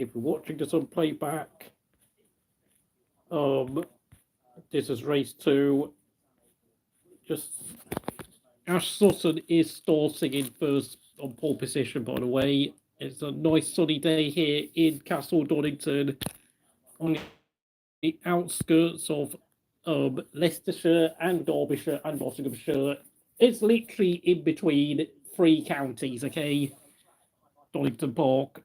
if you're watching this on playback, this is race 2. Just Ash Sutton is starting in first on pole position, by the way. It's a nice sunny day here in Castle Donington, on the outskirts of Leicestershire and Derbyshire and Nottinghamshire. It's literally in between 3 counties, okay? Donington Park.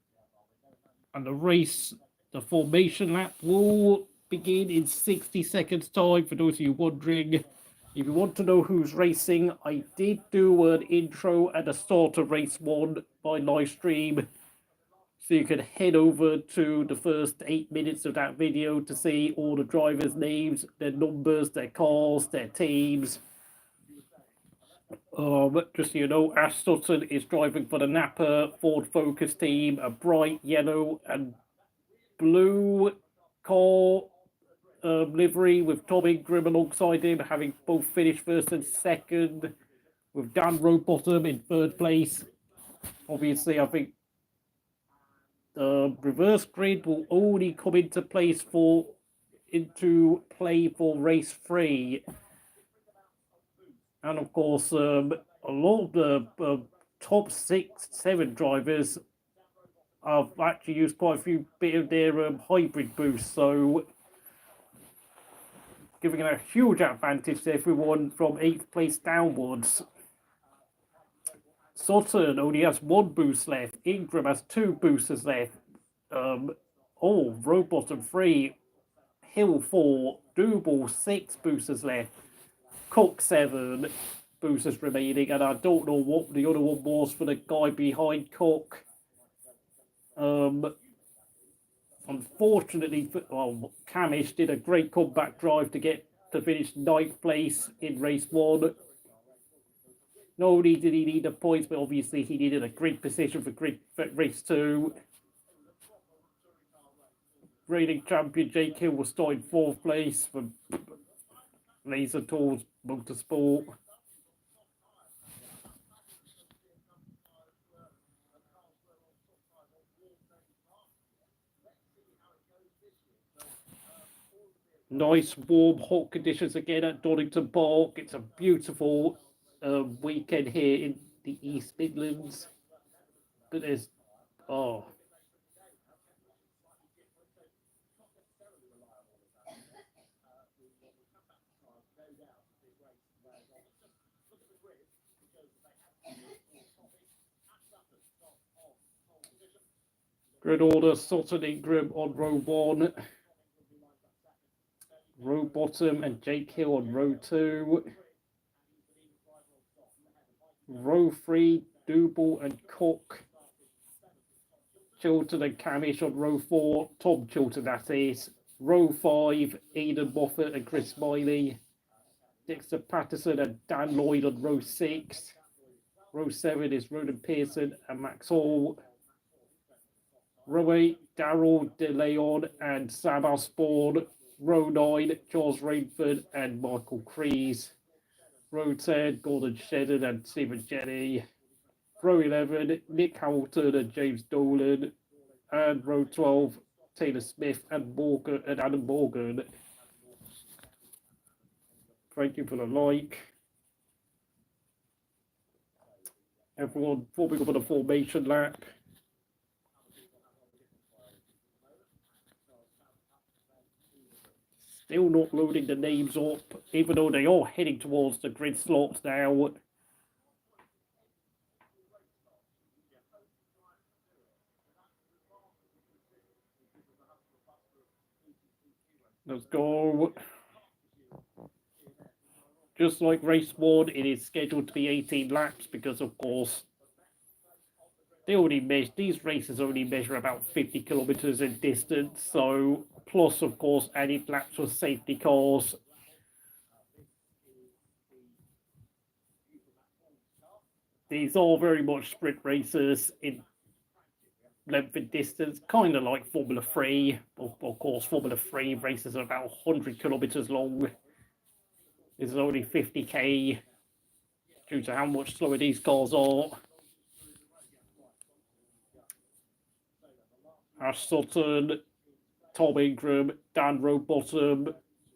And the formation lap will begin in 60 seconds time, for those of you wondering. If you want to know who's racing, I did do an intro at the start of race 1 by live stream. So you can head over to the first 8 minutes of that video to see all the drivers' names, their numbers, their cars, their teams. Just so you know, Ash Sutton is driving for the NAPA Ford Focus team, a bright yellow and blue car livery with Tom Ingram alongside him, having both finished first and second, with Dan Rowbottom in 3rd place. Obviously, I think the reverse grid will only come into play for race 3. And of course, a lot of the top 6, 7 drivers have actually used quite a few bit of their hybrid boosts, so giving a huge advantage to everyone from 8th place downwards. Sutton only has 1 boost left. Ingram has 2 boosters left. Rowbottom 3, Hill 4, Double 6 boosters left. Cook 7 boosters remaining, and I don't know what the other one was for the guy behind Cook. Unfortunately, Camish did a great comeback drive to finish 9th place in race 1. Not only did he need the points, but obviously he needed a grid position for race 2. Reigning champion Jake Hill was starting 4th place for Laser Tools Motorsport. Nice, warm, hot conditions again at Donington Park. It's a beautiful weekend here in the East Midlands. But there's, grid order, Sutton, Ingram on row 1. Rowbottom and Jake Hill on row 2. Row 3, Double and Cook. Chilton and Camish on row 4. Tom Chilton, that is. Row 5, Aidan Moffat and Chris Smiley. Dexter Patterson and Dan Lloyd on row 6. Row 7 is Ronan Pearson and Max Hall. Row 8, Darryl DeLeon and Sam Osborne. Row 9, Charles Rainford and Michael Crees. Row 10, Gordon Shedden and Stephen Jenny. Row 11, Nick Hamilton and James Dolan. And row 12, Taylor Smith and Adam Morgan. Thank you for the like. Everyone, forming up on the formation lap. Still not loading the names up, even though they are heading towards the grid slots now. Let's go. Just like race 1, it is scheduled to be 18 laps because, of course, these races only measure about 50 kilometers in distance. So, plus, of course, added laps for safety cars. These are very much sprint races in length and distance, kind of like Formula 3. Of course, Formula 3 races are about 100 kilometers long. This is only 50k due to how much slower these cars are. Ash Sutton, Tom Ingram, Dan Rowbottom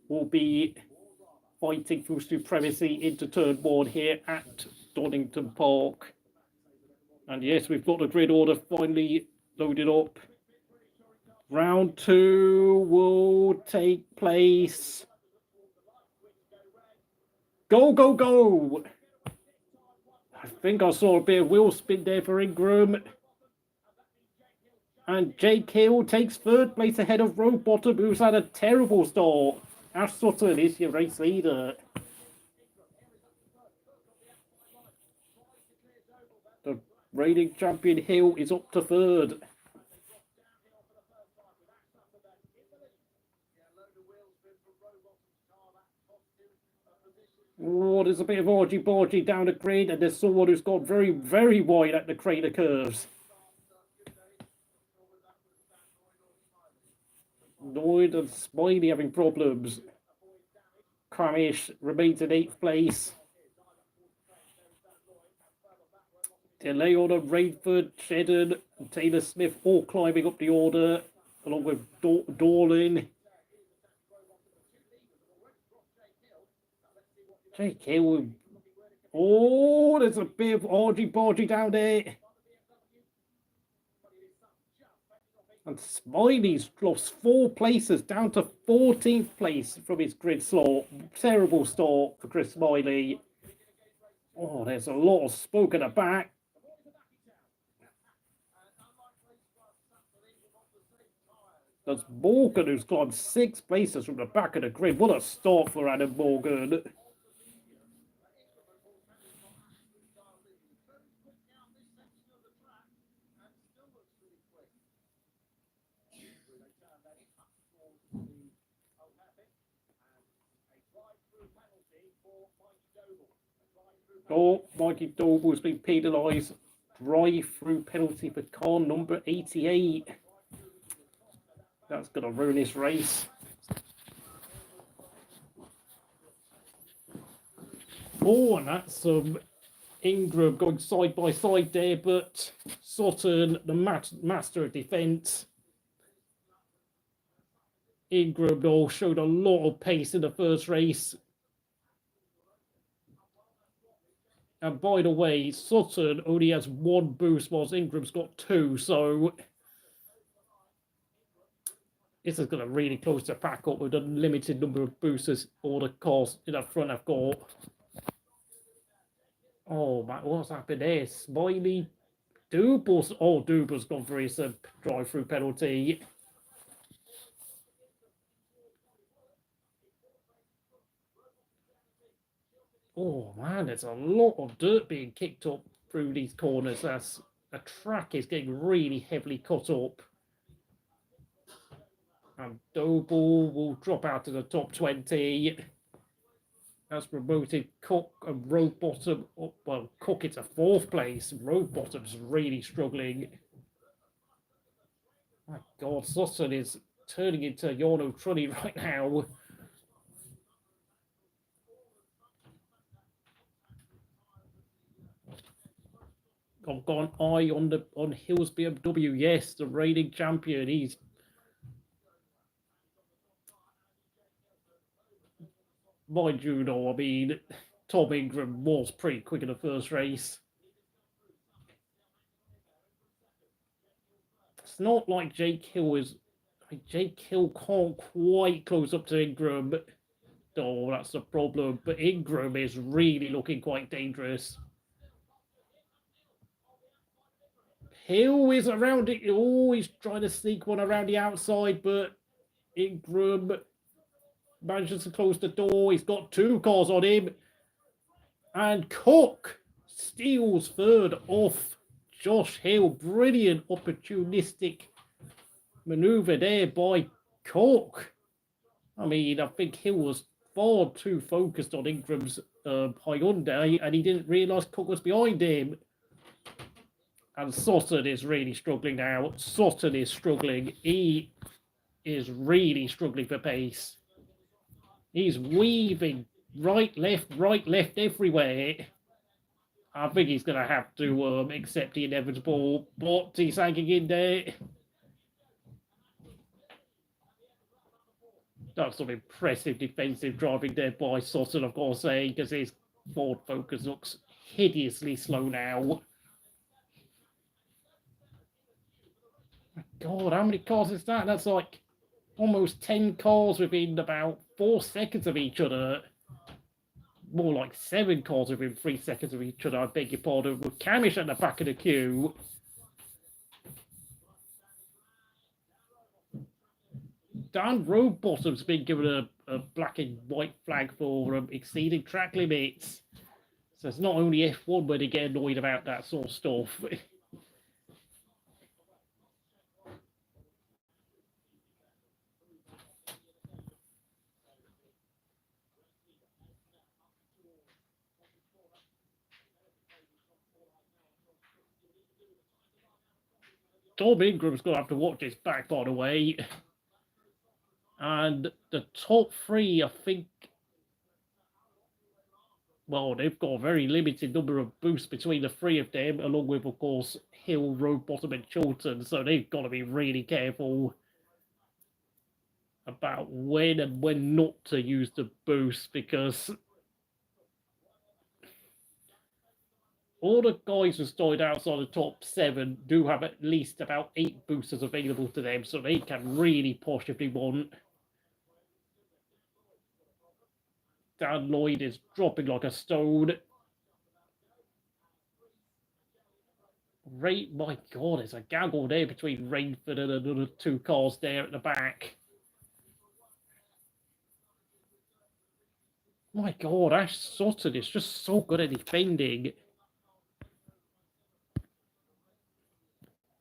will be fighting for supremacy into turn 1 here at Donington Park. And yes, we've got the grid order finally loaded up. Round 2 will take place. Go, go, go! I think I saw a bit of wheel spin there for Ingram. And Jake Hill takes 3rd place ahead of Rowbottom, who's had a terrible start. Ash Sutton is your race leader. The reigning champion Hill is up to 3rd. Oh, there's a bit of argy-bargy down the grid, and there's someone who's gone very, very wide at the crater curves. Lloyd and Smiley having problems. Cramish remains in 8th place. DeLeon and Rainford, Shedden and Taylor Smith all climbing up the order, along with Dorlin. Jake Hill. Oh, there's a bit of argy-bargy down there. And Smiley's lost 4 places, down to 14th place from his grid slot. Terrible start for Chris Smiley. Oh, there's a lot of smoke at the back. There's Morgan, who's climbed 6 places from the back of the grid. What a start for Adam Morgan. Oh, Mikey Doble's been penalised. Drive-through penalty for car number 88. That's going to ruin this race. Oh, and that's Ingram going side by side there, but Sutton, the master of defence. Ingram though showed a lot of pace in the first race. And by the way, Sutton only has 1 boost, whilst Ingram's got 2. So this is going to really close the pack up with a limited number of boosters all the cars in the front have got. Oh, man, what's happened there? Smiley, Duble's. Oh, Duble's gone for his drive-through penalty. Oh man, there's a lot of dirt being kicked up through these corners. That's the track is getting really heavily cut up. And Doble will drop out to the top 20. That's promoted Cook and Rowbottom. Oh, well, Cook it's a 4th place. Rowbottom's really struggling. My God, Sutton is turning into Jarno Trulli right now. I've got an eye on Hill's BMW. Yes, the reigning champion. He's mind you, though. I mean, Tom Ingram was pretty quick in the first race. It's not like Jake Hill is. Jake Hill can't quite close up to Ingram. Oh, that's the problem. But Ingram is really looking quite dangerous. Hill is around it. Oh, he's trying to sneak one around the outside, but Ingram manages to close the door. He's got 2 cars on him. And Cook steals 3rd off Josh Hill. Brilliant opportunistic maneuver there by Cook. I mean, I think Hill was far too focused on Ingram's Hyundai, and he didn't realise Cook was behind him. And Sutton is really struggling now. Sutton is struggling. He is really struggling for pace. He's weaving right, left, everywhere. I think he's going to have to accept the inevitable, but he's hanging in there. That's some impressive defensive driving there by Sutton, of course, because his Ford Focus looks hideously slow now. God, how many cars is that? That's like almost 10 cars within about 4 seconds of each other. More like 7 cars within 3 seconds of each other, I beg your pardon, with Camish at the back of the queue. Dan Rowbottom's been given a black and white flag for exceeding track limits. So it's not only F1 where they get annoyed about that sort of stuff. Tom Ingram's going to have to watch his back, by the way. And the top 3, I think, well, they've got a very limited number of boosts between the 3 of them, along with, of course, Hill, Rowbottom, and Chilton. So they've got to be really careful about when and when not to use the boost, because all the guys who started outside the top 7 do have at least about 8 boosters available to them, so they can really push if they want. Dan Lloyd is dropping like a stone. My God, there's a gaggle there between Rainford and another 2 cars there at the back. My God, Ash Sutton is just so good at defending.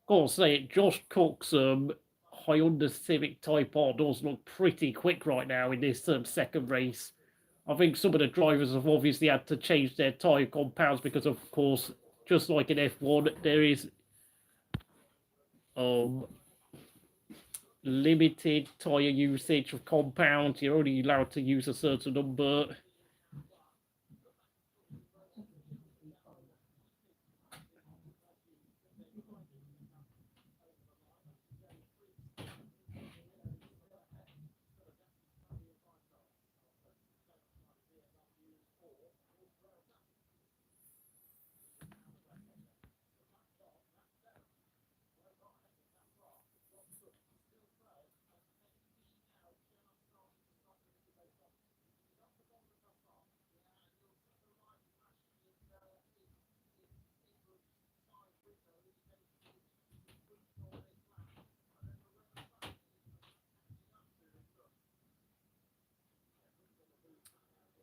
Gotta say it, Josh Cook's Hyundai Civic Type R does look pretty quick right now in this second race. I think some of the drivers have obviously had to change their tyre compounds because, of course, just like in F1, there is limited tyre usage of compounds. You're only allowed to use a certain number.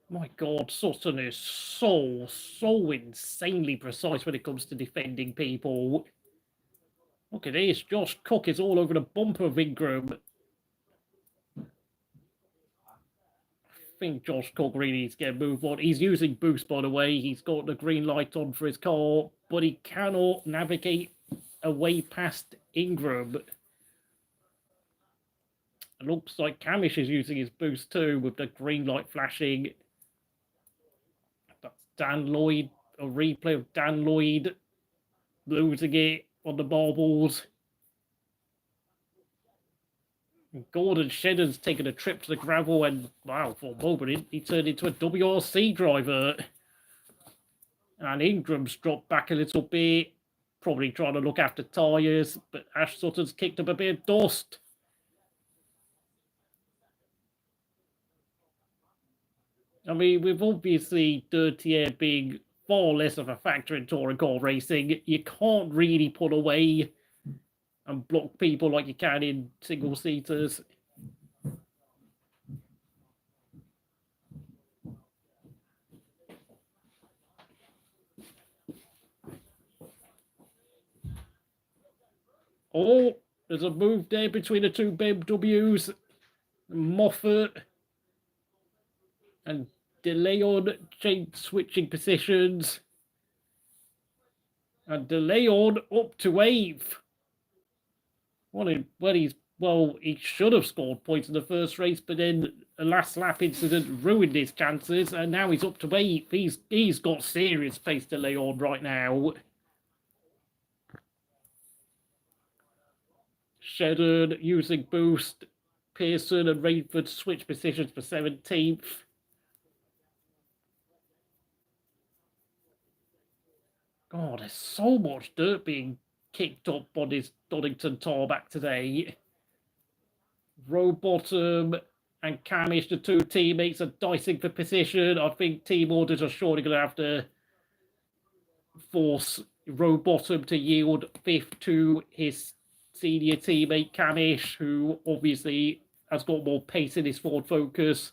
My God, Sutton is so insanely precise when it comes to defending people. Look at this, Josh Cook is all over the bumper of Ingram. I think Josh Cook really needs to get a move on. He's using boost, by the way. He's got the green light on for his car, but he cannot navigate away past Ingram. It looks like Camish is using his boost too, with the green light flashing. That's Dan Lloyd, a replay of Dan Lloyd losing it on the marbles. Gordon Shedden's taken a trip to the gravel, and wow, for a moment he turned into a WRC driver. And Ingram's dropped back a little bit, probably trying to look after tyres, but Ash Sutton's kicked up a bit of dust. I mean, with obviously dirty air being far less of a factor in touring car racing, you can't really pull away and block people like you can in single-seaters. Oh, there's a move there between the 2 BMWs. Moffat and DeLeon switching positions. And DeLeon up to 8th. He should have scored points in the first race, but then a last lap incident ruined his chances, and now he's up to 8th. He's got serious pace, DeLeon, right now. Shedden using boost. Pearson and Rainford switch positions for 17th. God, there's so much dirt being kicked up on this Donington tarmac today. Rowbottom and Camish, the two teammates, are dicing for position. I think team orders are surely going to have to force Rowbottom to yield 5th to his senior teammate Camish, who obviously has got more pace in his Ford Focus.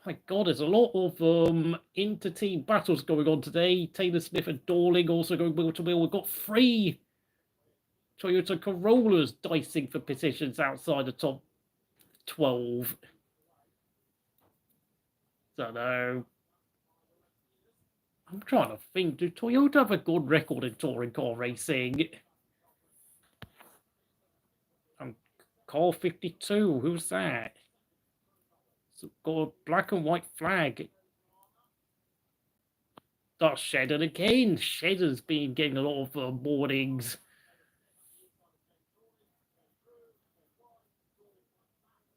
My God, there's a lot of inter-team battles going on today. Taylor Smith and Dorling also going wheel to wheel. We've got 3 Toyota Corollas dicing for positions outside the top 12. So no. I'm trying to think, do Toyota have a good record in touring car racing? Car 52, who's that? It's got a black and white flag. That's Shedden again. Shedden's been getting a lot of warnings.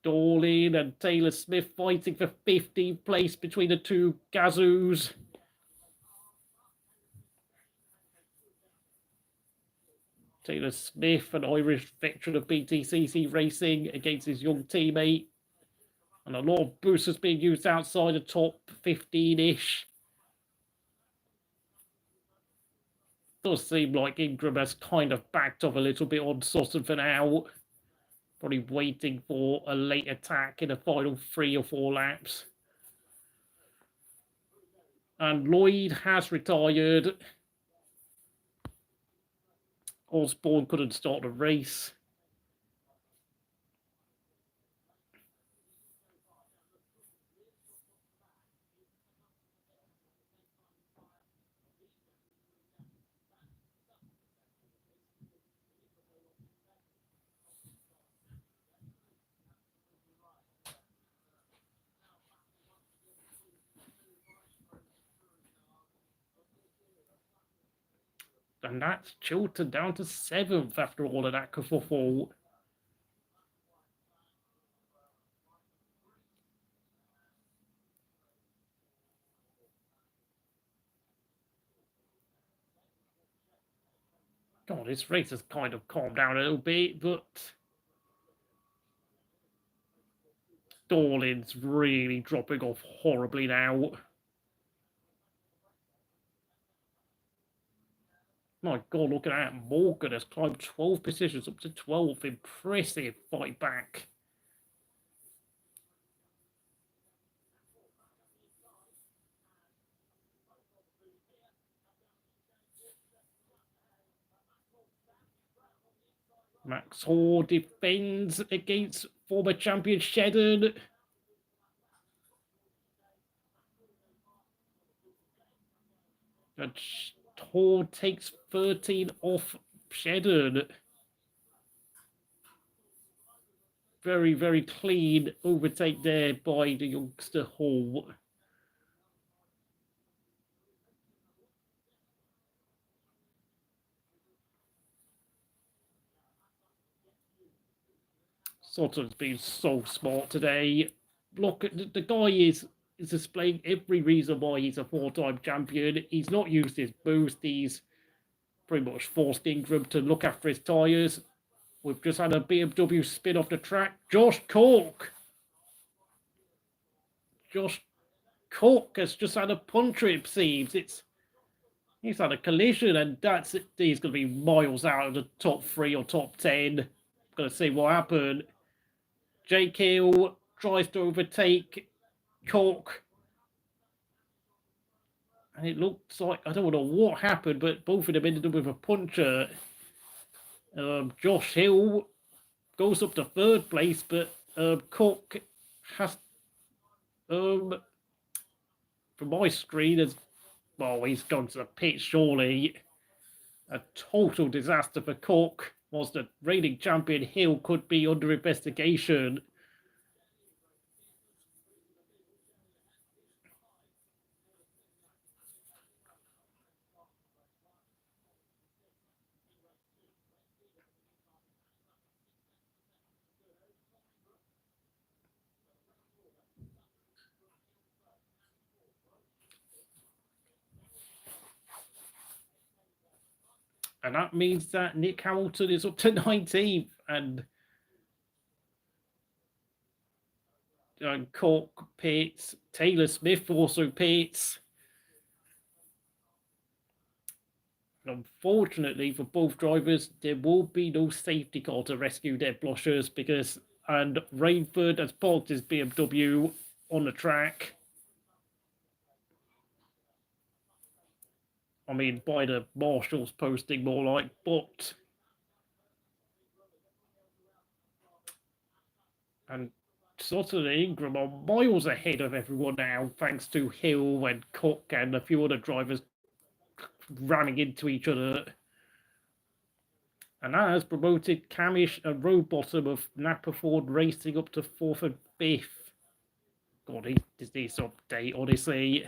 Dorling and Taylor Smith fighting for 15th place between the two Gazoos. Taylor Smith, an Irish veteran of BTCC racing, against his young teammate. And a lot of boosters being used outside the top 15-ish. Does seem like Ingram has kind of backed off a little bit on Sutton for now. Probably waiting for a late attack in the final 3 or 4 laps. And Lloyd has retired. Osborne couldn't start the race. And that's Chilton down to 7th after all of that kerfuffle. God, this race has kind of calmed down a little bit, but Dorling's really dropping off horribly now. My God, look at that. Morgan has climbed 12 positions up to 12th. Impressive fight back. Max Hoare defends against former champion Shedden. And Hoare takes 13 off Shedden. Very, very clean overtake there by the youngster Hoare. Sutton's been so smart today. Look, the guy is displaying every reason why he's a 4-time champion. He's not used his boost. He's pretty much forced Ingram to look after his tyres. We've just had a BMW spin off the track. Josh Cork has just had a puncture, it seems. He's had a collision, and he's going to be miles out of the top 3 or top 10. Going to see what happened. Jake Hill tries to overtake Cork. And it looks like, I don't know what happened, but both of them ended up with a puncture. Josh Hill goes up to 3rd place, but Cork has, from my screen, he's gone to the pit, surely. A total disaster for Cork. Was the reigning champion Hill could be under investigation. And that means that Nick Hamilton is up to 19th, and Cook pits, Taylor Smith also pits. And unfortunately for both drivers, there will be no safety car to rescue their blushers and Rainford has parked his BMW on the track. I mean, by the marshals posting more like, but. And Sutton and Ingram are miles ahead of everyone now, thanks to Hill and Cook and a few other drivers ramming into each other. And that has promoted Camish and Rowbottom of Napa Ford Racing up to 4th and 5th. God, this update, honestly.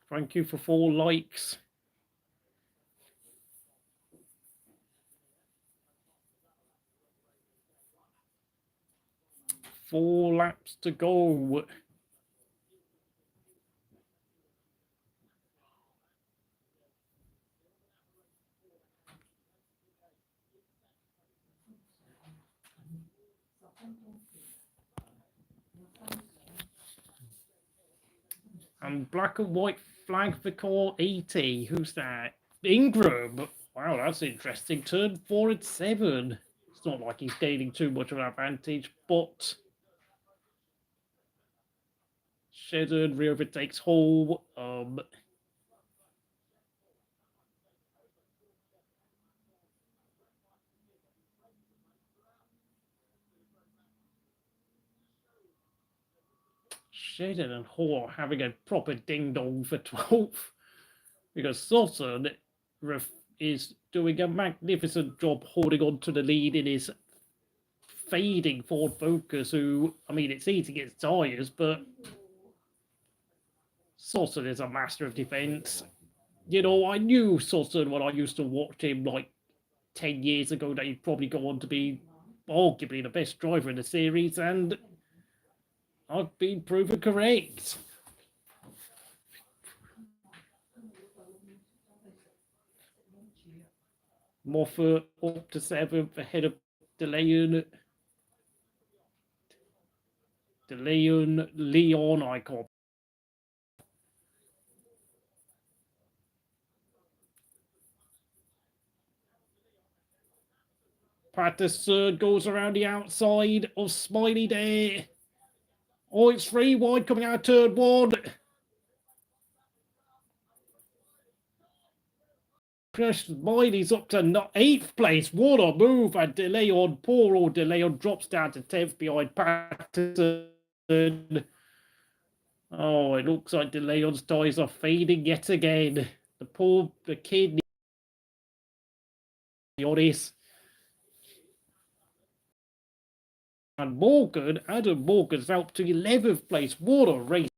Thank you for 4 likes. 4 laps to go. And black and white flag for car 80. Who's that? Ingram. Wow, that's interesting. Turn 4 and 7. It's not like he's gaining too much of an advantage, but Shedden re-overtakes Hall. Shedden and Hall are having a proper ding-dong for 12th because Sutton is doing a magnificent job holding on to the lead in his fading Ford Focus, who, I mean, it's eating its tyres, but Sutton is a master of defence. You know, I knew Sutton when I used to watch him like 10 years ago that he'd probably go on to be arguably the best driver in the series, and I've been proven correct. Moffat up to 7th ahead of DeLeon. Leon, I can't. Patterson goes around the outside of Smiley there. Oh, it's 3 wide coming out of turn 1. Smiley's up to 8th place. What a move. And DeLeon, poor old DeLeon, drops down to 10th behind Patterson. Oh, it looks like DeLeon's tyres are fading yet again. The kid, honest. And Adam Morgan's out to 11th place. What a race.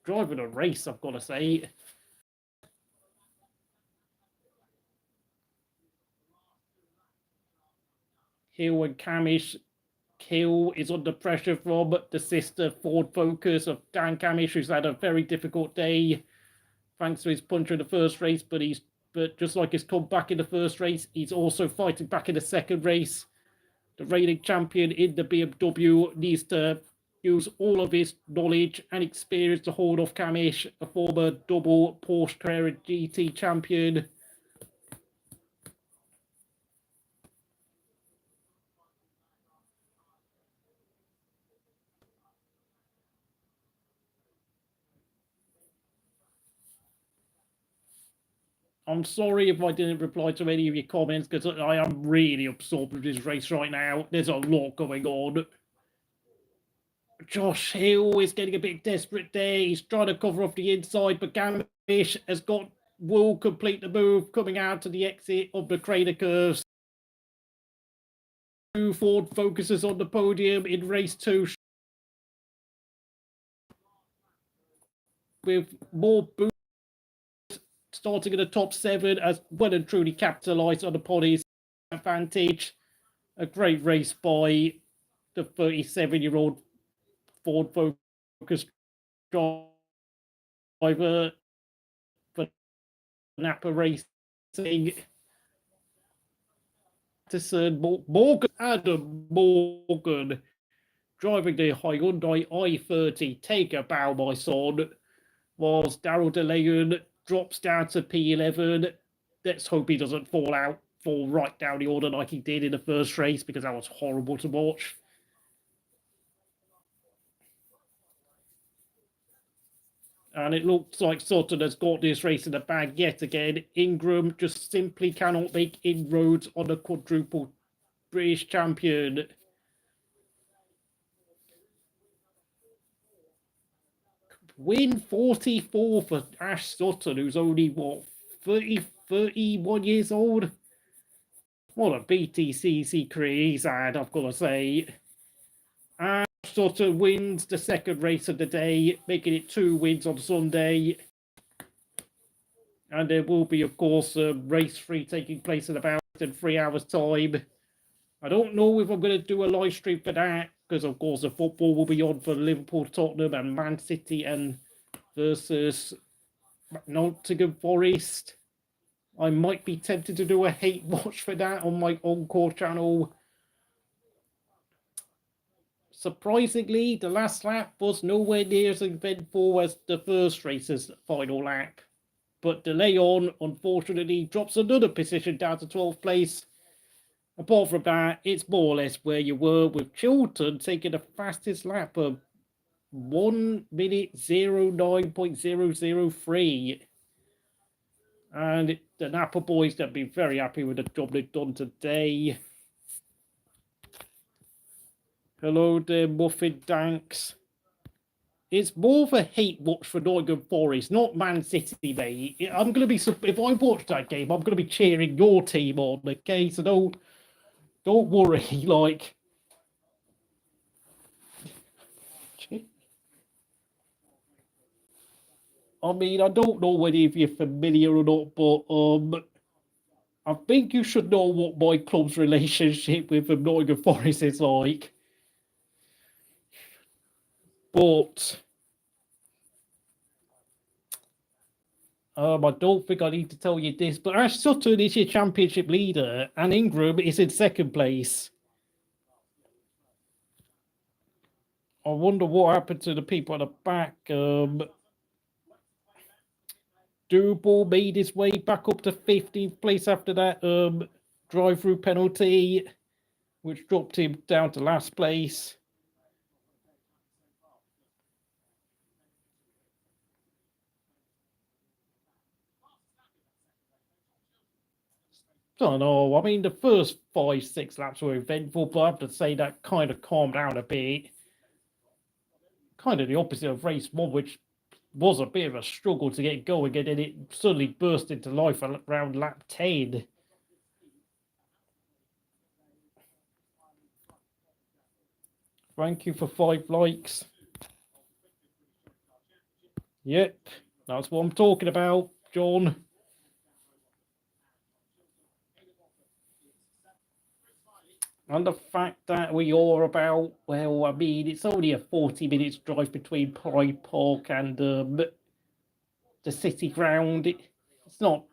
Driving a race, I've got to say. Hill and Camish. Hill is under pressure from the sister Ford Focus of Dan Camish, who's had a very difficult day thanks to his puncher in the first race, but just like his comeback in the first race, he's also fighting back in the second race. The reigning champion in the BMW needs to use all of his knowledge and experience to hold off Camish, a former double Porsche Carrera GT champion. I'm sorry if I didn't reply to any of your comments because I am really absorbed with this race right now. There's a lot going on. Josh Hill is getting a bit desperate there. He's trying to cover off the inside, but Gamish will complete the move coming out to the exit of the crater curves. Ford focuses on the podium in race 2 with more boosts starting in the top 7 as well and truly capitalised on the his advantage. A great race by the 37-year-old Ford Focus driver for NAPA Racing. Adam Morgan driving the Hyundai i30. Take a bow, my son. Was Daryl DeLeon drops down to P11. Let's hope he doesn't fall right down the order like he did in the first race, because that was horrible to watch. And it looks like Sutton has got this race in the bag yet again. Ingram just simply cannot make inroads on a quadruple British champion. Win 44 for Ash Sutton, who's only, 31 years old? What a BTCC career he's had, I've got to say. Ash Sutton wins the second race of the day, making it 2 wins on Sunday. And there will be, of course, race 3 taking place in about 3 hours' time. I don't know if I'm going to do a live stream for that, because, of course, the football will be on for Liverpool, Tottenham, and Man City and versus Nottingham Forest. I might be tempted to do a hate watch for that on my Encore channel. Surprisingly, the last lap was nowhere near as eventful as the first race's final lap. But De Leon, unfortunately, drops another position down to 12th place. Apart from that, it's more or less where you were, with Chilton taking the fastest lap of 1 minute 09.003. And the Napa boys have been very happy with the job they've done today. Hello there, Muffin Danks. It's more of a hate watch for Nottingham Forest, not Man City, mate. I'm going to be, if I watch that game, I'm going to be cheering your team on, okay? So don't worry, like. I mean, I don't know whether if you're familiar or not, but I think you should know what my club's relationship with Nottingham Forest is like. But I don't think I need to tell you this, but Ash Sutton is your championship leader, and Ingram is in second place. I wonder what happened to the people at the back. Dubal made his way back up to 15th place after that drive-through penalty, which dropped him down to last place. I don't know. I mean, the first 5-6 laps were eventful, but I have to say that kind of calmed down a bit. Kind of the opposite of race 1, which was a bit of a struggle to get going, and then it suddenly burst into life around lap 10. Thank you for 5 likes. Yep, that's what I'm talking about, John. And the fact that we are about, well, I mean, it's only a 40 minutes drive between Pride Park and the City Ground. It's not.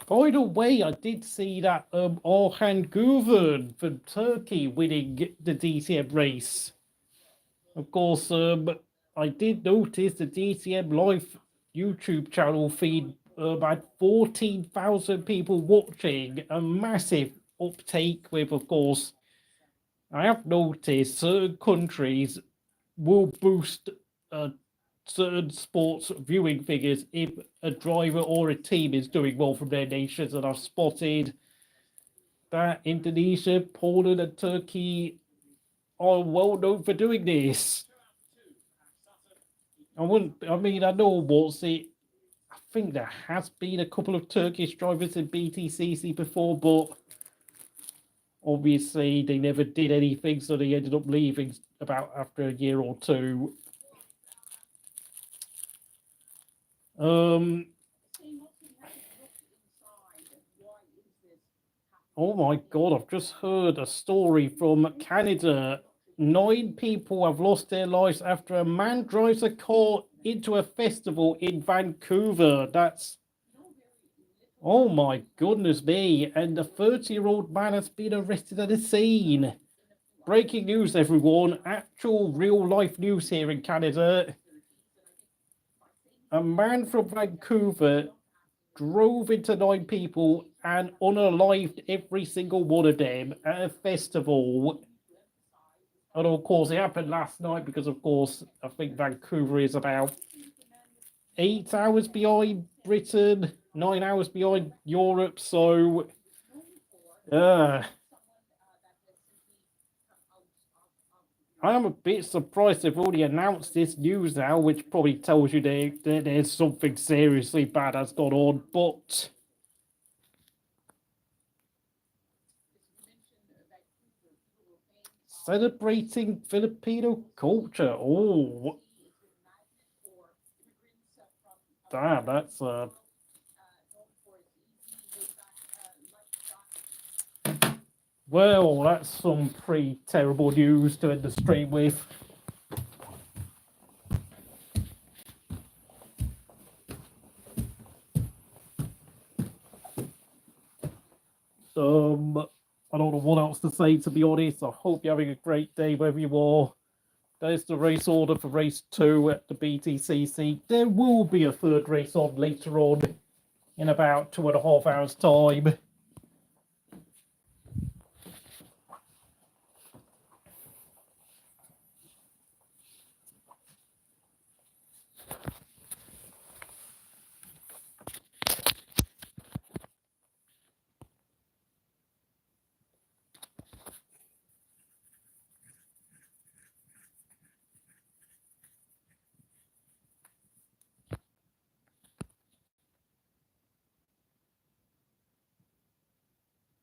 By the way, I did see that Orhan Guven from Turkey winning the DTM race. Of course, I did notice the DTM Live YouTube channel feed had 14,000 people watching, a massive uptake with, of course, I have noticed certain countries will boost certain sports viewing figures if a driver or a team is doing well from their nations, and I've spotted that Indonesia, Poland, and Turkey are well known for doing this. I think there has been a couple of Turkish drivers in BTCC before, but obviously they never did anything, so they ended up leaving about after a year or two. Oh my God, I've just heard a story from Canada. 9 people have lost their lives after a man drives a car into a festival in Vancouver. That's... Oh my goodness me. And a 30-year-old man has been arrested at the scene. Breaking news, everyone. Actual real-life news here in Canada. A man from Vancouver drove into 9 people and unalived every single one of them at a festival. And of course, it happened last night because, of course, I think Vancouver is about 8 hours behind Britain, 9 hours behind Europe. So, I am a bit surprised they've already announced this news now, which probably tells you that there's something seriously bad has gone on, but... Celebrating Filipino culture. Oh. Damn, that's... Well, that's some pretty terrible news to end the stream with. I don't know what else to say, to be honest. I hope you're having a great day wherever you are. There's the race order for race 2 at the BTCC. There will be a third race on later on in about 2.5 hours' time.